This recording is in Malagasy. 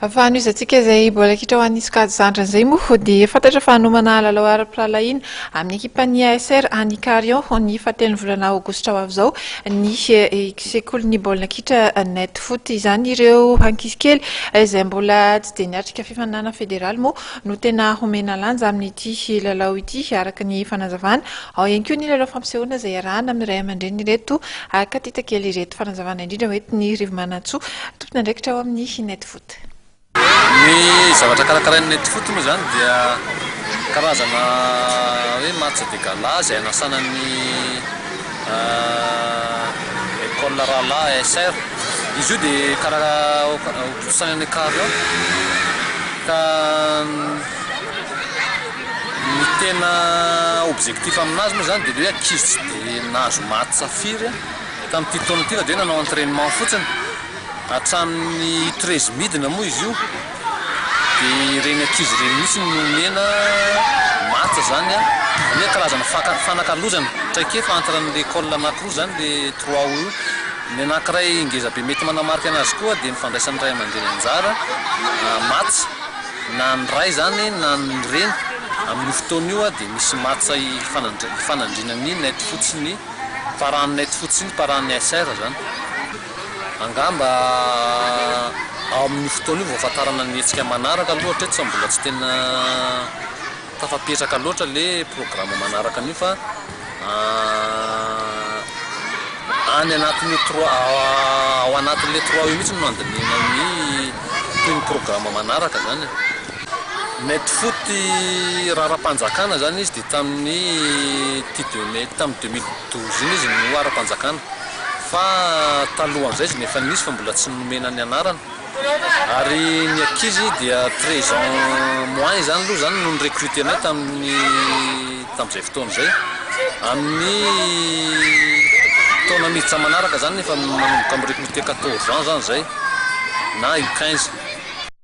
Fahan'izantsika izay mbola kitra ho an'ny sokajy zandriny izay moa dia fantatra fa hanomana lalao ara-piralahiana amin'ny ekipan'ny ASR any Karion ny fahatelon'ny volana aogositra ho avy izao ny sekolin'ny baolina kitra net foot. Izany ireo ankizy kely izay mbola tsy dia niatrika fifaninana federaly moa no tena homena lanja amin'ity lalao ity araka ny fanazavana. Ao ihany koa ny lalao fampisehoana izay arahana amin'ny ray aman-dreny ireto katita kely ireto fanazavana indrindra hoentin'ny Rivomanantsoa tompona andraikitra ao amin'ny net foot. Ny zavatra karakarain'ny net foot moa zany dia karazana hoe match de gala izay anasana ny école rahalahy ASR. Izy io dia karaha ompitosany Karion ka ny tena objectif aminazy moa zany dia hoe ankizy tsy dia nahazo match firy tamin'ity taona ity fa dia nanao entraînement fotsiny hatramin'ny 13 midina moa izy io dia reny ankizy reny mihitsy no nomena match zany ny karazana fanakalozana traikefa entre ny école anankiroa zany le 3 io ny anankiray ngeza be mety manamarika anazy koa dia nifandraisan'ny ray aman-dreny anjara match na ny ray zany na ny reny amin'ny fotoana io dia misy match fanandrinan'ny net foot sy ny paran'ny net foot sy ny paran'ny ASR zany. Angamba ao amin'ny fotoana io voafantarana ny hetsika manaraka loatra eto fa mbola tsy tena tafapetraka loatra le programme manaraka an'io fa any anatin'ny 3 ao anatin'le 3 io mihitsy no andinina ny toy ny programme manaraka zany. Net foot raharam-panjakana zany izy dia tamin'ny 2012 iny izy no ara-panjakana fa talohan'izay izy nefa nisy fa mbola tsy nomena ny anarana ary ny ankizy dia 13 ans moins zany aloha zany no nirecrutenay tamin'izay fotoana izay amin'ny taona miditra manaraka zany nefa manomboka amin'ny recruter 14 ans zany izay na 15.